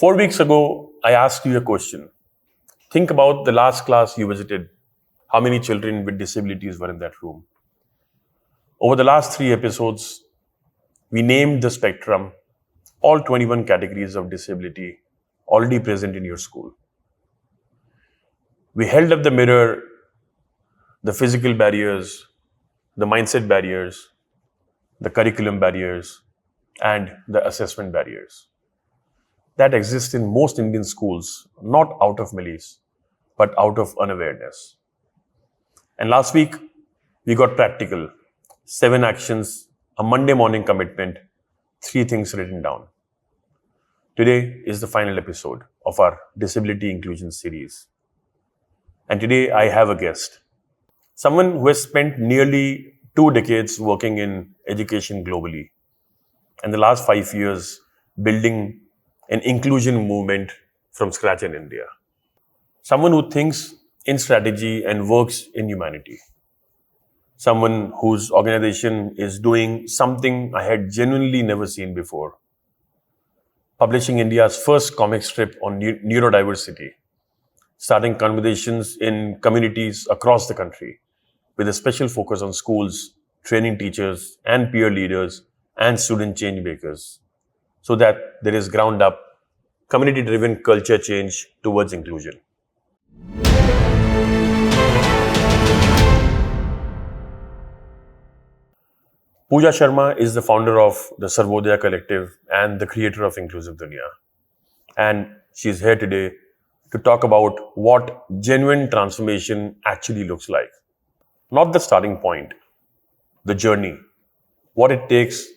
4 weeks ago, I asked you a question. Think about the last class you visited. How many children with disabilities were in that room? Over the last 3 episodes, we named the spectrum, all 21 categories of disability already present in your school. We held up the mirror, the physical barriers, the mindset barriers, the curriculum barriers, and the assessment barriers that exist in most Indian schools, not out of malice, but out of unawareness. And last week, we got practical. 7 actions, a Monday morning commitment, 3 things written down. Today is the final episode of our Disability Inclusion series. And today I have a guest, someone who has spent nearly 2 decades working in education globally, and the last 5 years building an inclusion movement from scratch in India. Someone who thinks in strategy and works in humanity. Someone whose organization is doing something I had genuinely never seen before. Publishing India's first comic strip on neurodiversity. Starting conversations in communities across the country with a special focus on schools, training teachers and peer leaders and student change makers, so that there is ground up, community-driven culture change towards inclusion. Pooja Sharma is the founder of the Sarvodya collective and the creator of Inclusive Duniya. And she's here today to talk about what genuine transformation actually looks like. Not the starting point, the journey, what it takes,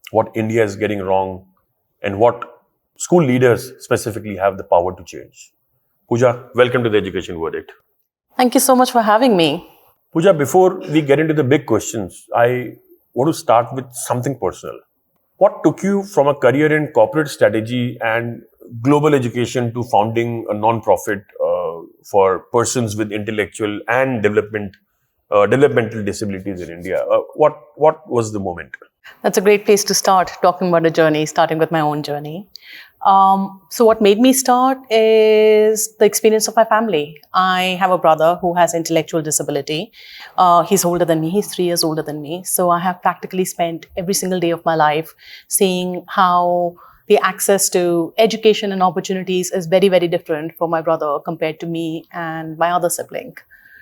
what India is getting wrong, and what school leaders specifically have the power to change. Pooja, welcome to the Education Verdict. Thank you so much for having me. Pooja, before we get into the big questions, I want to start with something personal. What took you from a career in corporate strategy and global education to founding a non-profit for persons with intellectual and developmental disabilities in India? What was the moment? That's a great place to start talking about a journey, starting with my own journey. So what made me start is the experience of my family. I have a brother who has intellectual disability. He's older than me. He's 3 years older than me. So I have practically spent every single day of my life seeing how the access to education and opportunities is very, very different for my brother compared to me and my other sibling.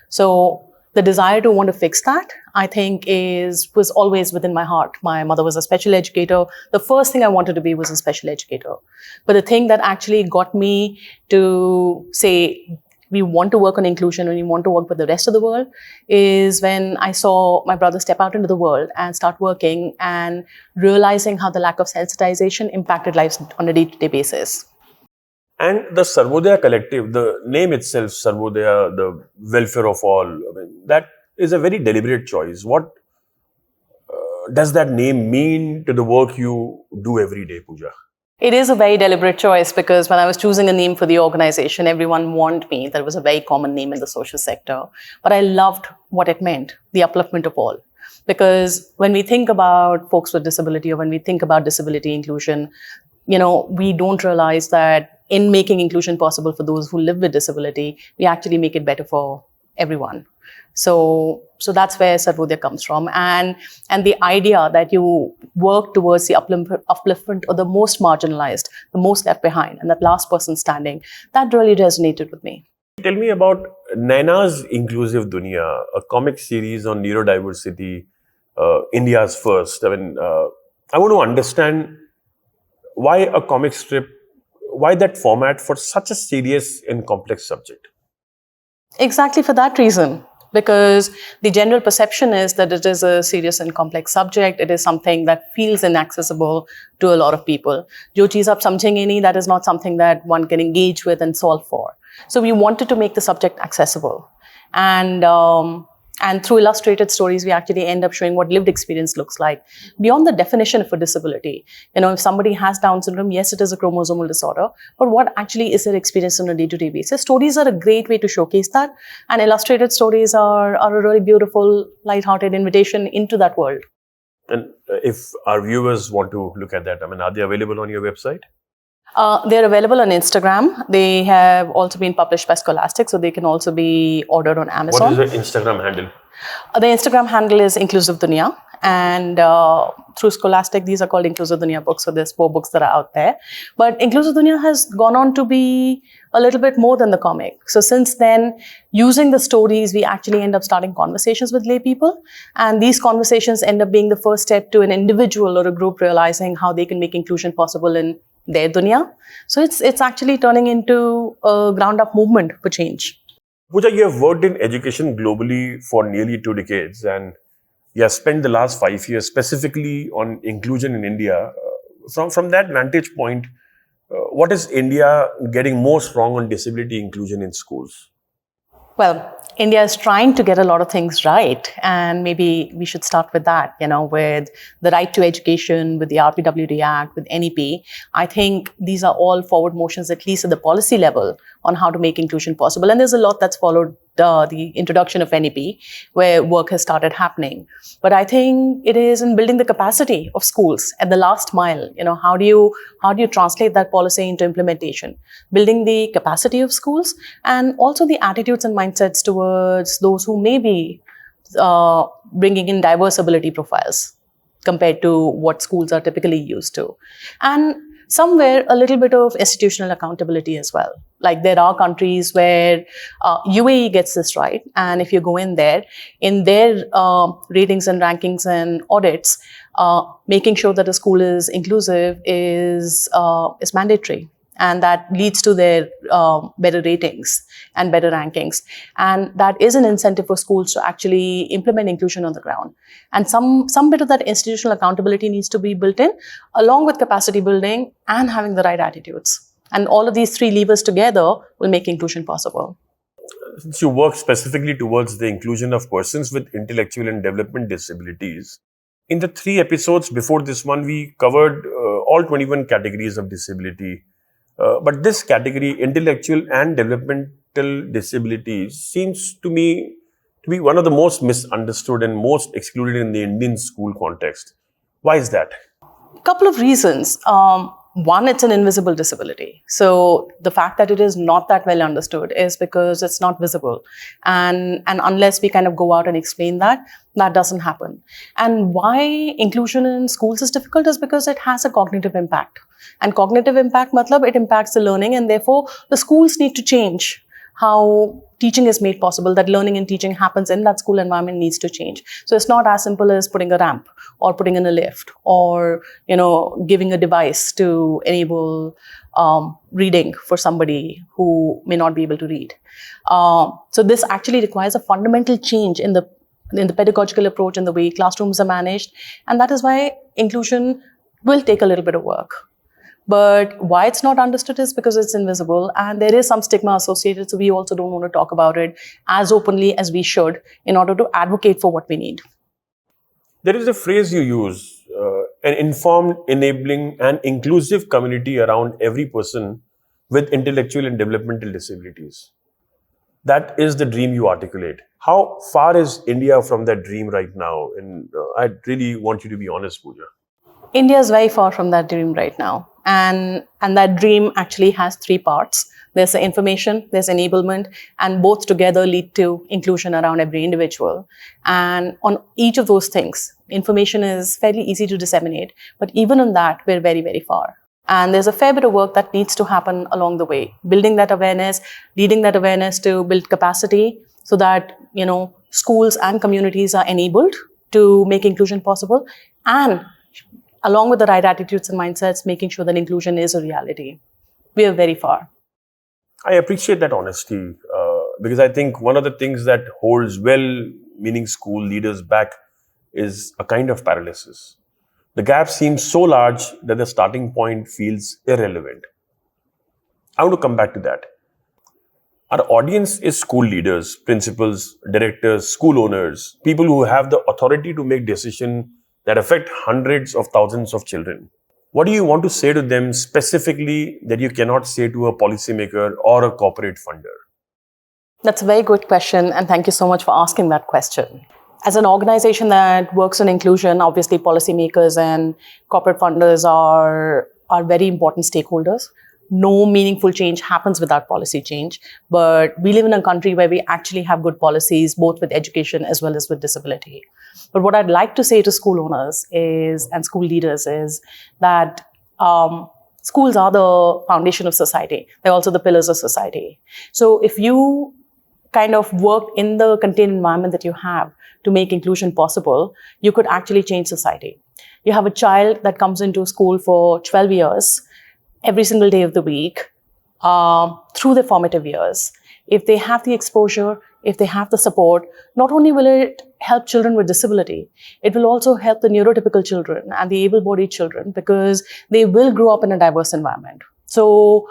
So the desire to want to fix that, I think, was always within my heart. My mother was a special educator. The first thing I wanted to be was a special educator. But the thing that actually got me to say, we want to work on inclusion and we want to work with the rest of the world, is when I saw my brother step out into the world and start working and realizing how the lack of sensitization impacted lives on a day-to-day basis. And the Sarvodya collective, the name itself, Sarvodya, the welfare of all, that is a very deliberate choice. What does that name mean to the work you do every day, Pooja? It is a very deliberate choice because when I was choosing a name for the organization, everyone warned me that it was a very common name in the social sector. But I loved what it meant, the upliftment of all. Because when we think about folks with disability or when we think about disability inclusion, we don't realize that in making inclusion possible for those who live with disability, we actually make it better for everyone. So that's where Sarvodya comes from. And the idea that you work towards the upliftment of the most marginalized, the most left behind, and that last person standing, that really resonated with me. Tell me about Naina's Inclusive Duniya, a comic series on neurodiversity, India's first. I want to understand why a comic strip, why that format for such a serious and complex subject? Exactly for that reason. Because the general perception is that it is a serious and complex subject. It is something that feels inaccessible to a lot of people. Jo cheez aap samjhenge nahi, that is not something that one can engage with and solve for. So we wanted to make the subject accessible. And through illustrated stories, we actually end up showing what lived experience looks like beyond the definition of a disability. If somebody has Down syndrome, yes, it is a chromosomal disorder, but what actually is their experience on a day-to-day basis? Stories are a great way to showcase that, and illustrated stories are a really beautiful, light-hearted invitation into that world. And if our viewers want to look at that, are they available on your website? They're available on Instagram. They have also been published by Scholastic, so they can also be ordered on Amazon. What is the Instagram handle? The Instagram handle is Inclusive Duniya, and through Scholastic, these are called Inclusive Duniya books. So there's 4 books that are out there. But Inclusive Duniya has gone on to be a little bit more than the comic. So since then, using the stories, we actually end up starting conversations with lay people, and these conversations end up being the first step to an individual or a group realizing how they can make inclusion possible in their dunya. So it's actually turning into a ground-up movement for change. Pooja, you have worked in education globally for nearly 2 decades, and you have spent the last 5 years specifically on inclusion in India. From that vantage point, what is India getting more strong on disability inclusion in schools? Well, India is trying to get a lot of things right, and maybe we should start with that, with the right to education, with the RPWD Act, with NEP. I think these are all forward motions, at least at the policy level, on how to make inclusion possible. And there's a lot that's followed the introduction of NEP, where work has started happening. But I think it is in building the capacity of schools at the last mile. How do you translate that policy into implementation? Building the capacity of schools, and also the attitudes and mindsets towards those who may be bringing in diverse ability profiles compared to what schools are typically used to. And somewhere a little bit of institutional accountability as well. Like there are countries where UAE gets this right, and if you go in there, in their ratings and rankings and audits, making sure that a school is inclusive is mandatory. And that leads to their better ratings and better rankings. And that is an incentive for schools to actually implement inclusion on the ground. And some bit of that institutional accountability needs to be built in, along with capacity building and having the right attitudes. And all of these 3 levers together will make inclusion possible. Since you work specifically towards the inclusion of persons with intellectual and development disabilities, in the 3 episodes before this one, we covered all 21 categories of disability. But this category, intellectual and developmental disabilities, seems to me to be one of the most misunderstood and most excluded in the Indian school context. Why is that? A couple of reasons. One, it's an invisible disability. So the fact that it is not that well understood is because it's not visible. And unless we kind of go out and explain that doesn't happen. And why inclusion in schools is difficult is because it has a cognitive impact. And cognitive impact, matlab, it impacts the learning, and therefore the schools need to change how teaching is made possible, that learning and teaching happens in that school environment needs to change. So it's not as simple as putting a ramp or putting in a lift or, giving a device to enable reading for somebody who may not be able to read. So this actually requires a fundamental change in the pedagogical approach and the way classrooms are managed. And that is why inclusion will take a little bit of work. But why it's not understood is because it's invisible, and there is some stigma associated, so we also don't want to talk about it as openly as we should in order to advocate for what we need. There is a phrase you use, an informed, enabling and inclusive community around every person with intellectual and developmental disabilities. That is the dream you articulate. How far is India from that dream right now? And I really want you to be honest, Pooja. India is very far from that dream right now. And that dream actually has 3 parts. There's the information, there's enablement, and both together lead to inclusion around every individual. And on each of those things, information is fairly easy to disseminate, but even on that, we're very, very far. And there's a fair bit of work that needs to happen along the way, building that awareness, leading that awareness to build capacity so that, schools and communities are enabled to make inclusion possible, and along with the right attitudes and mindsets, making sure that inclusion is a reality. We are very far. I appreciate that honesty because I think one of the things that holds well-meaning school leaders back is a kind of paralysis. The gap seems so large that the starting point feels irrelevant. I want to come back to that. Our audience is school leaders, principals, directors, school owners, people who have the authority to make decisions that affect hundreds of thousands of children. What do you want to say to them specifically that you cannot say to a policymaker or a corporate funder? That's a very good question, and thank you so much for asking that question. As an organization that works on inclusion, obviously policymakers and corporate funders are very important stakeholders. no meaningful change happens without policy change. But we live in a country where we actually have good policies, both with education as well as with disability. But what I'd like to say to school owners is, and school leaders is that schools are the foundation of society. They're also the pillars of society. So if you kind of work in the contained environment that you have to make inclusion possible, you could actually change society. You have a child that comes into school for 12 years, every single day of the week, through their formative years. If they have the exposure, if they have the support, not only will it help children with disability, it will also help the neurotypical children and the able-bodied children, because they will grow up in a diverse environment. So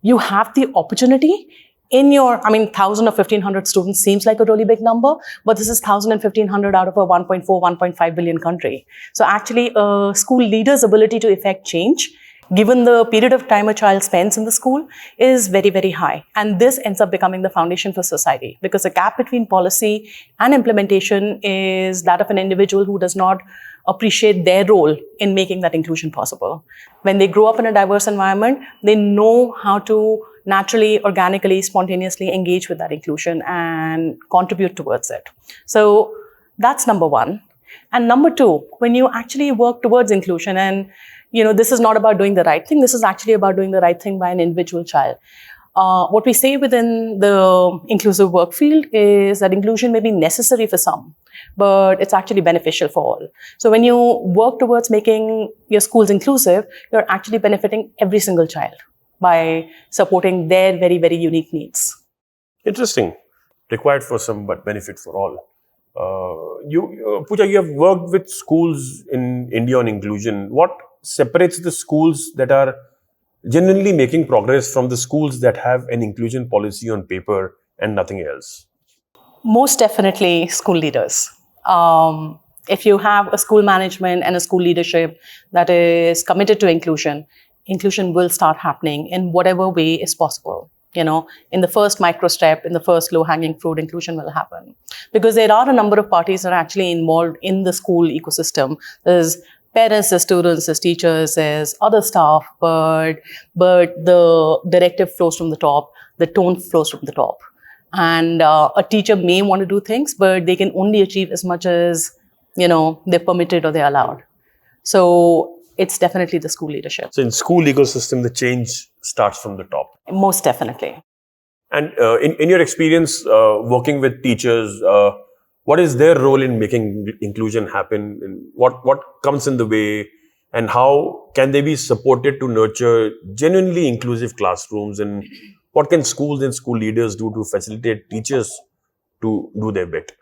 you have the opportunity in your, 1,000 or 1,500 students seems like a really big number, but this is 1,000 and 1,500 out of a 1.4, 1.5 billion country. So actually, a school leader's ability to effect change, given the period of time a child spends in the school, is very, very high. And this ends up becoming the foundation for society, because the gap between policy and implementation is that of an individual who does not appreciate their role in making that inclusion possible. When they grow up in a diverse environment, they know how to naturally, organically, spontaneously engage with that inclusion and contribute towards it. So that's number one. And number two, when you actually work towards inclusion, and this is not about doing the right thing, this is actually about doing the right thing by an individual child. What we say within the inclusive work field is that inclusion may be necessary for some, but it's actually beneficial for all. So when you work towards making your schools inclusive, you're actually benefiting every single child by supporting their very, very unique needs. Interesting. Required for some, but benefit for all. Pooja, you have worked with schools in India on inclusion. What separates the schools that are genuinely making progress from the schools that have an inclusion policy on paper and nothing else? Most definitely school leaders. If you have a school management and a school leadership that is committed to inclusion, inclusion will start happening in whatever way is possible. In the first micro step, in the first low-hanging fruit, inclusion will happen. Because there are a number of parties that are actually involved in the school ecosystem. There's parents, there's students, there's teachers, there's other staff, but the directive flows from the top, the tone flows from the top. And a teacher may want to do things, but they can only achieve as much as, they're permitted or they're allowed. So it's definitely the school leadership. So in school ecosystem, the change starts from the top. Most definitely. And in your experience working with teachers, what is their role in making inclusion happen? And what comes in the way? And how can they be supported to nurture genuinely inclusive classrooms? And what can schools and school leaders do to facilitate teachers to do their bit?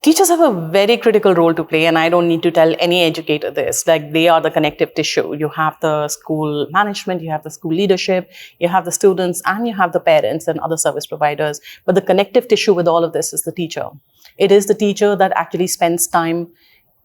Teachers have a very critical role to play, and I don't need to tell any educator this. Like, they are the connective tissue. You have the school management, you have the school leadership, you have the students, and you have the parents and other service providers. But the connective tissue with all of this is the teacher. It is the teacher that actually spends time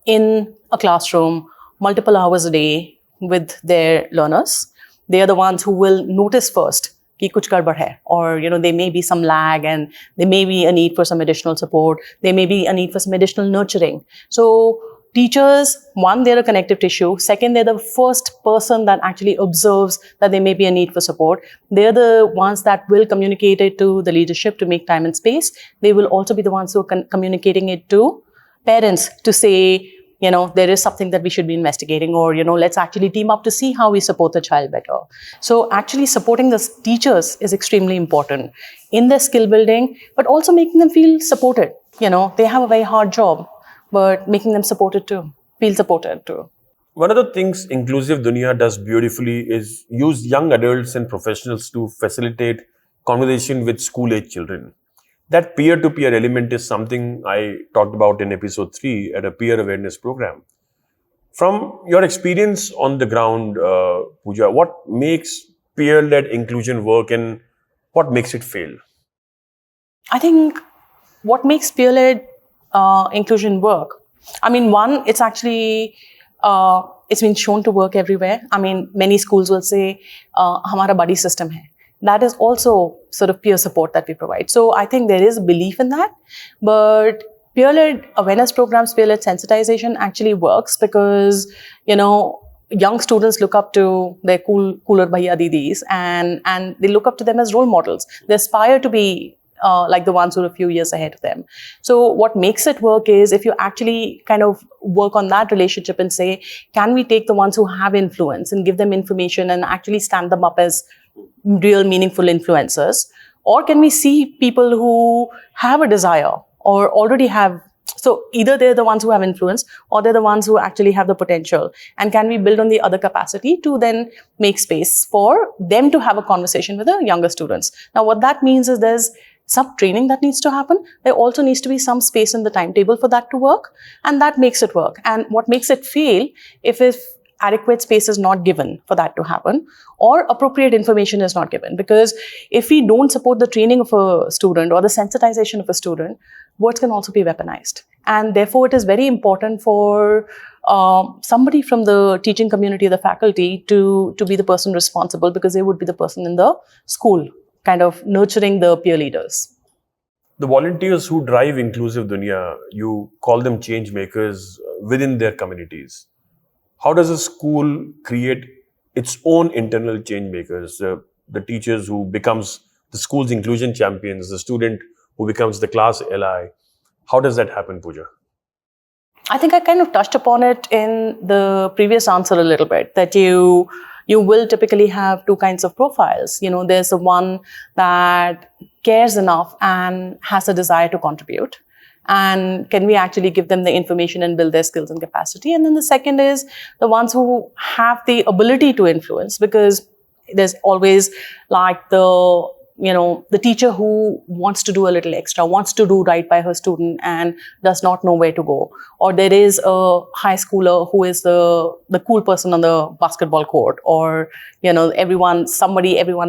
in a classroom, multiple hours a day with their learners. They are the ones who will notice first कि कुछ गड़बड़ है, or there may be some lag and there may be a need for some additional support, there may be a need for some additional nurturing. So teachers, one, they're a connective tissue. Second, they're the first person that actually observes that there may be a need for support. They're the ones that will communicate it to the leadership to make time and space. They will also be the ones who are communicating it to parents to say, there is something that we should be investigating, or, let's actually team up to see how we support the child better. So actually supporting the teachers is extremely important in their skill building, but also making them feel supported. They have a very hard job, but making them supported too, feel supported too. One of the things Inclusive Duniya does beautifully is use young adults and professionals to facilitate conversation with school-age children. That peer-to-peer element is something I talked about in episode 3 at a peer awareness program. From your experience on the ground, Pooja, what makes peer-led inclusion work and what makes it fail? I think what makes peer-led inclusion work, one, it's actually, it's been shown to work everywhere. Many schools will say, hamara buddy system hai. That is also sort of peer support that we provide. So I think there is a belief in that. But peer-led awareness programs, peer-led sensitization actually works because, young students look up to their cooler bhaiya didis, and they look up to them as role models. They aspire to be like the ones who are a few years ahead of them. So what makes it work is if you actually kind of work on that relationship and say, can we take the ones who have influence and give them information and actually stand them up as real meaningful influencers? Or can we see people who have a desire or already have, so either they're the ones who have influence or they're the ones who actually have the potential. And can we build on the other capacity to then make space for them to have a conversation with the younger students? Now, what that means is there's some training that needs to happen. There also needs to be some space in the timetable for that to work. And that makes it work. And what makes it fail if adequate space is not given for that to happen or appropriate information is not given. Because if we don't support the training of a student or the sensitization of a student, words can also be weaponized. And therefore, it is very important for somebody from the teaching community or the faculty to be the person responsible, because they would be the person in the school kind of nurturing the peer leaders. The volunteers who drive Inclusive Duniya, you call them change makers within their communities. How does a school create its own internal change makers? The teachers who becomes the school's inclusion champions, the student who becomes the class ally. How does that happen, Pooja? I think I kind of touched upon it in the previous answer a little bit, that you will typically have two kinds of profiles. There's the one that cares enough and has a desire to contribute. And can we actually give them the information and build their skills and capacity? And then the second is the ones who have the ability to influence, because there's always like the teacher who wants to do a little extra, wants to do right by her student and does not know where to go. Or there is a high schooler who is the cool person on the basketball court, or, everyone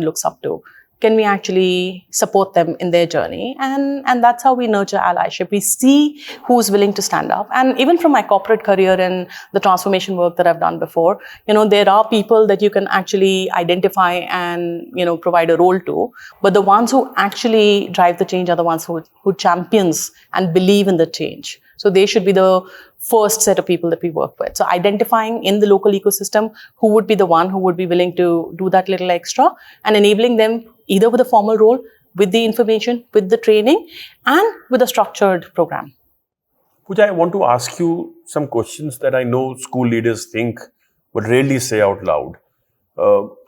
looks up to. Can we actually support them in their journey? And that's how we nurture allyship. We see who's willing to stand up. And even from my corporate career and the transformation work that I've done before, there are people that you can actually identify and, provide a role to. But the ones who actually drive the change are the ones who champions and believe in the change. So they should be the first set of people that we work with. So identifying in the local ecosystem who would be the one who would be willing to do that little extra, and enabling them either with a formal role, with the information, with the training, and with a structured program. Pooja, I want to ask you some questions that I know school leaders think but rarely say out loud.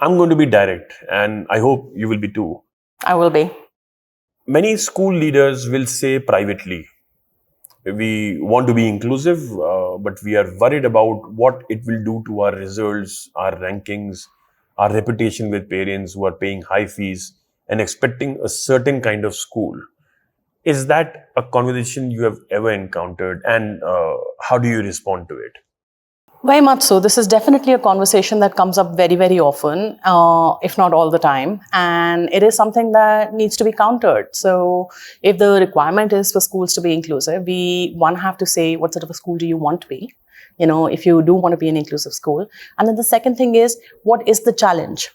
I'm going to be direct, and I hope you will be too. I will be. Many school leaders will say privately, we want to be inclusive, but we are worried about what it will do to our results, our rankings, our reputation with parents who are paying high fees and expecting a certain kind of school. Is that a conversation you have ever encountered, and how do you respond to it? Very much so. This is definitely a conversation that comes up very, very often, if not all the time. And it is something that needs to be countered. So if the requirement is for schools to be inclusive, we have to say, what sort of a school do you want to be? If you do want to be an inclusive school. And then the second thing is, what is the challenge?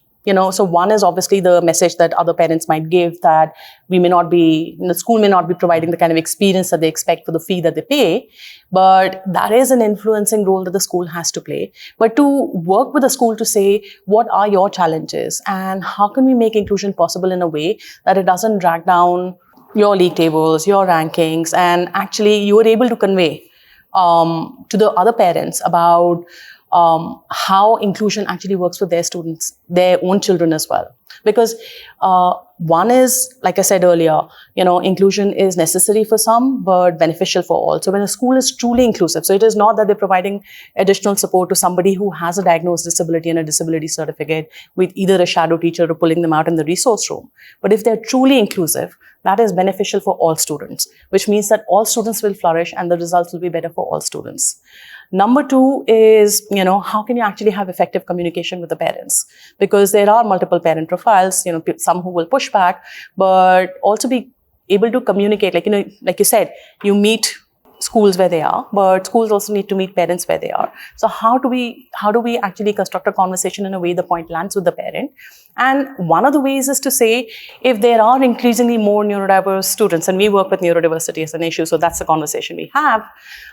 So one is obviously the message that other parents might give, that the school may not be providing the kind of experience that they expect for the fee that they pay, but that is an influencing role that the school has to play. But to work with the school to say, what are your challenges and how can we make inclusion possible in a way that it doesn't drag down your league tables, your rankings, and actually you are able to convey to the other parents about how inclusion actually works for their students, their own children as well. Because one is, like I said earlier, inclusion is necessary for some, but beneficial for all. So when a school is truly inclusive, so it is not that they're providing additional support to somebody who has a diagnosed disability and a disability certificate with either a shadow teacher or pulling them out in the resource room. But if they're truly inclusive, that is beneficial for all students, which means that all students will flourish and the results will be better for all students. Number two is, how can you actually have effective communication with the parents? Because there are multiple parent profiles, some who will push back, but also be able to communicate. Like you said, you meet schools where they are, but schools also need to meet parents where they are. So how do we actually construct a conversation in a way the point lands with the parent? And one of the ways is to say, if there are increasingly more neurodiverse students, and we work with neurodiversity as an issue, so that's the conversation we have,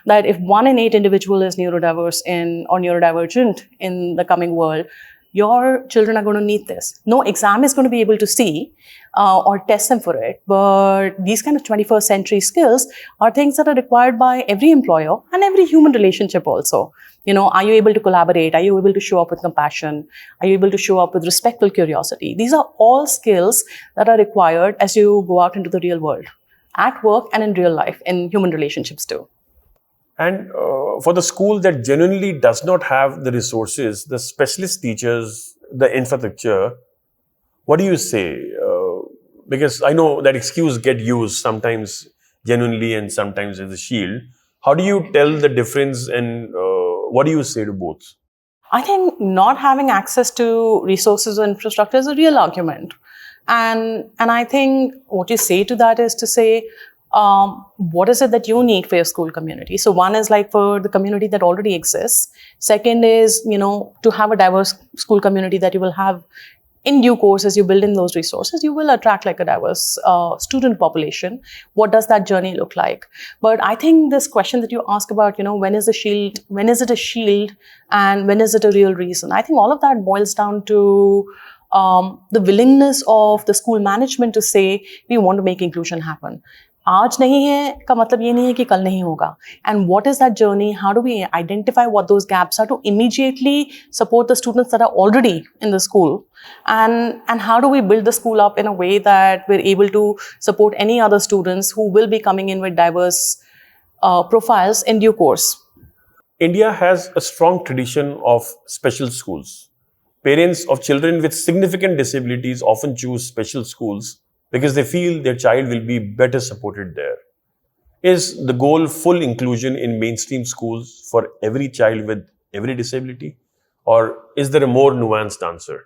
that if 1 in 8 individual is neurodiverse or neurodivergent in the coming world, your children are going to need this. No exam is going to be able to see or test them for it, but these kind of 21st century skills are things that are required by every employer and every human relationship also. Are you able to collaborate? Are you able to show up with compassion? Are you able to show up with respectful curiosity? These are all skills that are required as you go out into the real world, at work and in real life, in human relationships too. And for the school that genuinely does not have the resources, the specialist teachers, the infrastructure, what do you say? Because I know that excuse get used sometimes genuinely and sometimes as a shield. How do you tell the difference, and what do you say to both? I think not having access to resources or infrastructure is a real argument. And I think what you say to that is to say, what is it that you need for your school community? So one is like for the community that already exists. Second is, to have a diverse school community that you will have in due course as you build in those resources, you will attract like a diverse student population. What does that journey look like? But I think this question that you ask about, when is it a shield and when is it a real reason? I think all of that boils down to the willingness of the school management to say, we want to make inclusion happen. आज नहीं है का मतलब ये नहीं है कि कल नहीं होगा. And what is that journey? How do we identify what those gaps are to immediately support the students that are already in the school? And how do we build the school up in a way that we're able to support any other students who will be coming in with diverse profiles in due course? India has a strong tradition of special schools. Parents of children with significant disabilities often choose special schools because they feel their child will be better supported there. Is the goal full inclusion in mainstream schools for every child with every disability? Or is there a more nuanced answer?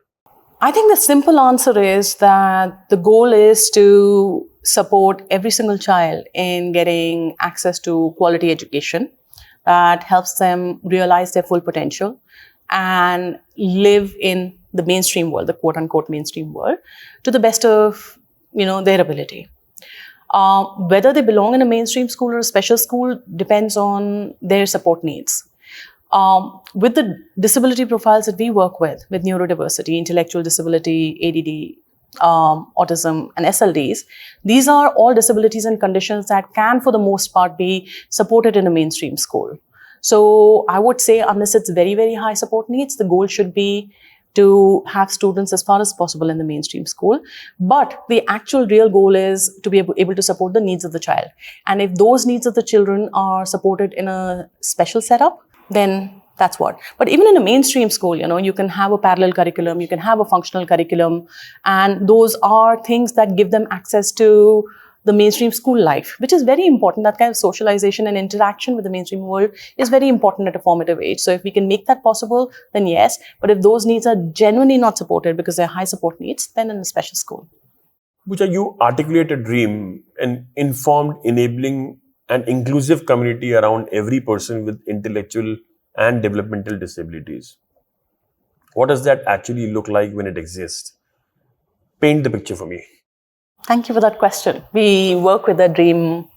I think the simple answer is that the goal is to support every single child in getting access to quality education that helps them realize their full potential and live in the mainstream world, the quote-unquote mainstream world, to the best of their ability. Whether they belong in a mainstream school or a special school depends on their support needs. With the disability profiles that we work with neurodiversity, intellectual disability, ADD, autism, and SLDs, these are all disabilities and conditions that can, for the most part, be supported in a mainstream school. So I would say, unless it's very, very high support needs, the goal should be to have students as far as possible in the mainstream school. But the actual real goal is to be able to support the needs of the child. And if those needs of the children are supported in a special setup, then that's what. But even in a mainstream school, you can have a parallel curriculum, you can have a functional curriculum, and those are things that give them access to the mainstream school life, which is very important. That kind of socialization and interaction with the mainstream world is very important at a formative age. So if we can make that possible, then yes. But if those needs are genuinely not supported because they're high support needs, then in a special school. Pooja, you articulate a dream, an informed, enabling, and inclusive community around every person with intellectual and developmental disabilities. What does that actually look like when it exists? Paint the picture for me. Thank you for that question. We work with that dream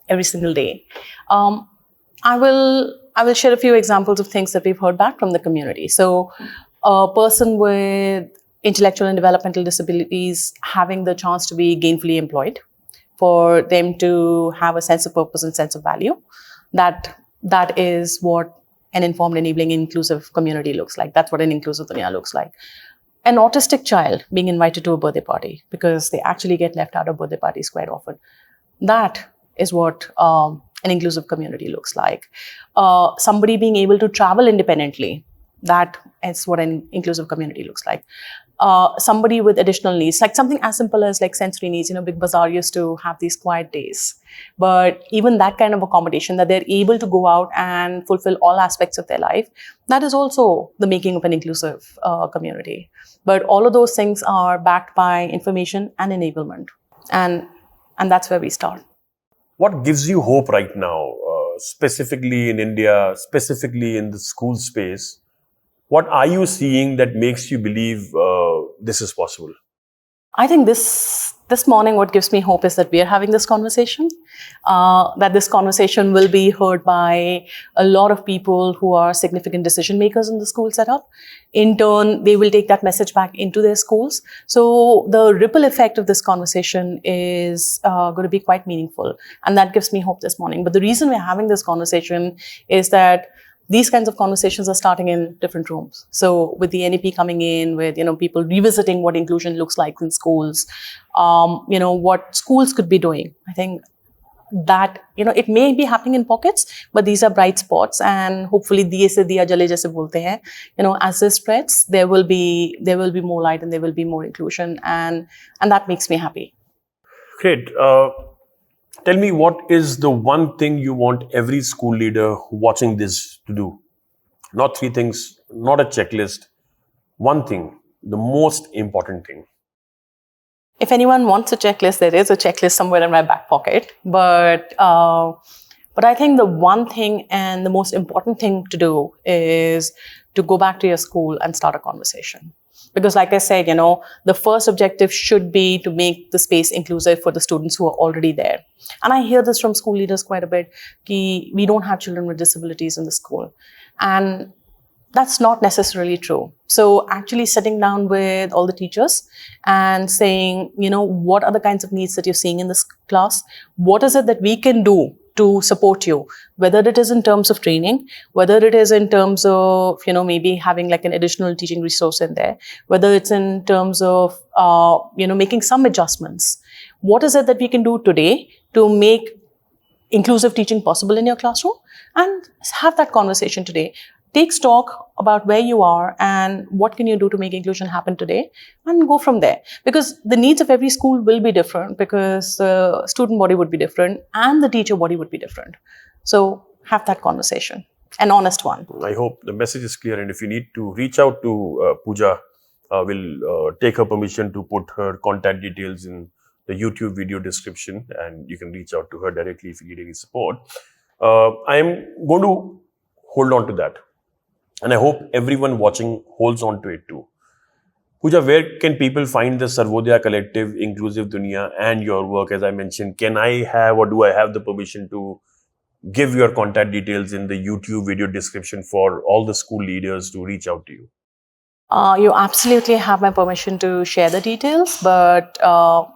every single day. I will share a few examples of things that we've heard back from the community. So a person with intellectual and developmental disabilities having the chance to be gainfully employed, for them to have a sense of purpose and sense of value, that is what an informed, enabling, inclusive community looks like. That's what an inclusive Duniya looks like. An autistic child being invited to a birthday party because they actually get left out of birthday parties quite often. That is what an inclusive community looks like. Somebody being able to travel independently. That is what an inclusive community looks like. Somebody with additional needs, like something as simple as like sensory needs. Big Bazaar used to have these quiet days. But even that kind of accommodation, that they're able to go out and fulfill all aspects of their life, that is also the making of an inclusive community. But all of those things are backed by information and enablement. And that's where we start. What gives you hope right now? specifically in India, specifically in the school space, what are you seeing that makes you believe this is possible? I think this morning, what gives me hope is that we are having this conversation. That this conversation will be heard by a lot of people who are significant decision makers in the school setup. In turn, they will take that message back into their schools. So the ripple effect of this conversation is going to be quite meaningful, and that gives me hope this morning. But the reason we're having this conversation is that these kinds of conversations are starting in different rooms. So with the NEP coming in, with people revisiting what inclusion looks like in schools, what schools could be doing. I think that it may be happening in pockets, but these are bright spots, and hopefully diye se diya jale jaise bolte hain. As this spreads, there will be more light and there will be more inclusion, and that makes me happy. Great. Tell me, what is the one thing you want every school leader watching this to do? Not three things, not a checklist. One thing, the most important thing. If anyone wants a checklist, there is a checklist somewhere in my back pocket. But I think the one thing and the most important thing to do is to go back to your school and start a conversation. Because like I said, the first objective should be to make the space inclusive for the students who are already there. And I hear this from school leaders quite a bit, we don't have children with disabilities in the school. And that's not necessarily true. So actually sitting down with all the teachers and saying, what are the kinds of needs that you're seeing in this class? What is it that we can do to support you, whether it is in terms of training, whether it is in terms of, maybe having like an additional teaching resource in there, whether it's in terms of, making some adjustments. What is it that we can do today to make inclusive teaching possible in your classroom? And have that conversation today. Take stock about where you are and what can you do to make inclusion happen today, and go from there. Because the needs of every school will be different, because the student body would be different and the teacher body would be different. So have that conversation, an honest one. I hope the message is clear, and if you need to reach out to Pooja, we'll take her permission to put her contact details in the YouTube video description, and you can reach out to her directly if you need any support. I am going to hold on to that. And I hope everyone watching holds on to it too. Pooja, where can people find the Sarvodya Collective, Inclusive Duniya, and your work? As I mentioned, can I have, or do I have the permission to give your contact details in the YouTube video description for all the school leaders to reach out to you? You absolutely have my permission to share the details, but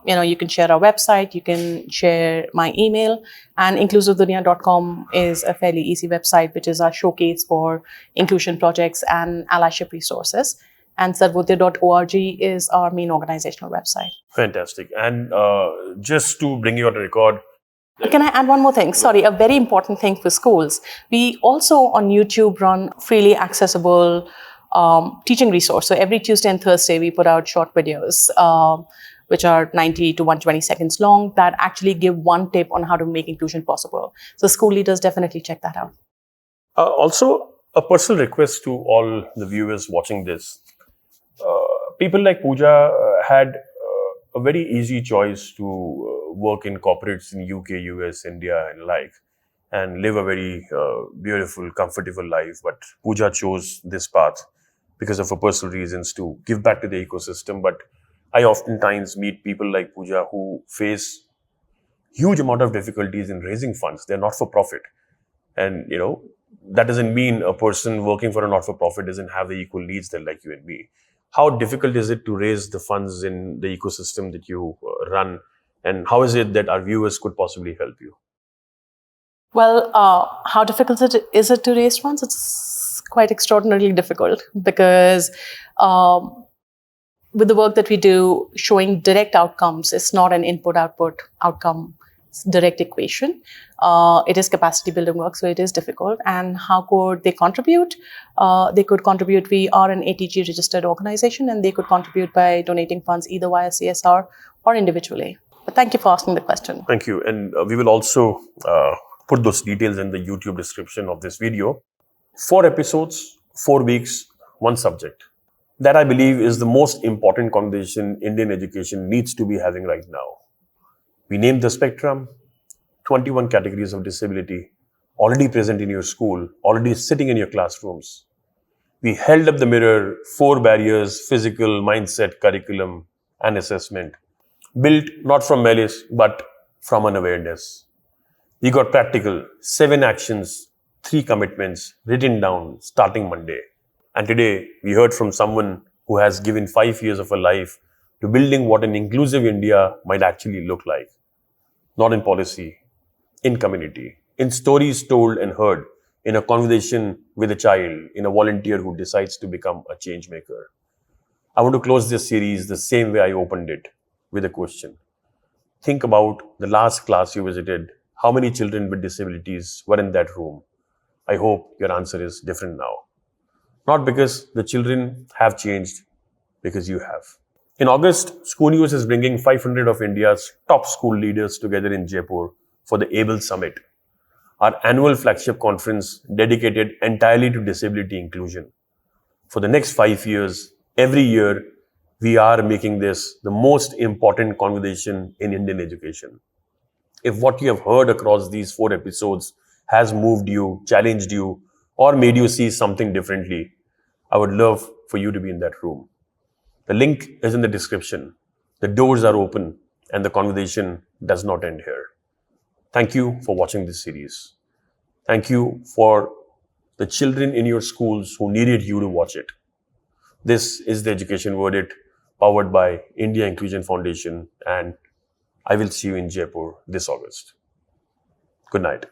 you can share our website, you can share my email, and inclusiveduniya.com is a fairly easy website, which is our showcase for inclusion projects and allyship resources. And sarvodya.org is our main organizational website. Fantastic. And just to bring you on record, can I add one more thing? Sorry, a very important thing for schools. We also on YouTube run freely accessible teaching resource. So every Tuesday and Thursday, we put out short videos, which are 90 to 120 seconds long, that actually give one tip on how to make inclusion possible. So school leaders definitely check that out. Also, a personal request to all the viewers watching this. People like Pooja had a very easy choice to work in corporates in UK, US, India, and like, and live a very beautiful, comfortable life. But Pooja chose this path because of her personal reasons to give back to the ecosystem. But I oftentimes meet people like Pooja who face huge amount of difficulties in raising funds. They're not for profit. And, that doesn't mean a person working for a not-for-profit doesn't have the equal needs that like you and me. How difficult is it to raise the funds in the ecosystem that you run? And how is it that our viewers could possibly help you? Well, how difficult is it to raise funds? It's quite extraordinarily difficult, because with the work that we do, showing direct outcomes, it's not an input-output outcome direct equation. It is capacity building work, so it is difficult. And how could they contribute? They could contribute. We are an ATG registered organization, and they could contribute by donating funds either via CSR or individually. But thank you for asking the question. Thank you. And we will also put those details in the YouTube description of this video. 4 episodes, 4 weeks, 1 subject. That I believe is the most important conversation Indian education needs to be having right now. We named the spectrum, 21 categories of disability, already present in your school, already sitting in your classrooms. We held up the mirror, 4 barriers: physical, mindset, curriculum, and assessment, built not from malice, but from an awareness. We got practical, 7 actions, 3 commitments written down starting Monday. And today, we heard from someone who has given 5 years of her life to building what an inclusive India might actually look like. Not in policy, in community, in stories told and heard, in a conversation with a child, in a volunteer who decides to become a change maker. I want to close this series the same way I opened it, with a question. Think about the last class you visited. How many children with disabilities were in that room? I hope your answer is different now. Not because the children have changed, because you have. In August, ScooNews is bringing 500 of India's top school leaders together in Jaipur for the ABLE Summit, our annual flagship conference dedicated entirely to disability inclusion. For the next 5 years, every year, we are making this the most important conversation in Indian education. If what you have heard across these 4 episodes has moved you, challenged you, or made you see something differently, I would love for you to be in that room. The link is in the description. The doors are open and the conversation does not end here. Thank you for watching this series. Thank you for the children in your schools who needed you to watch it. This is the Education Verdict, powered by India Inclusion Foundation, and I will see you in Jaipur this August. Good night.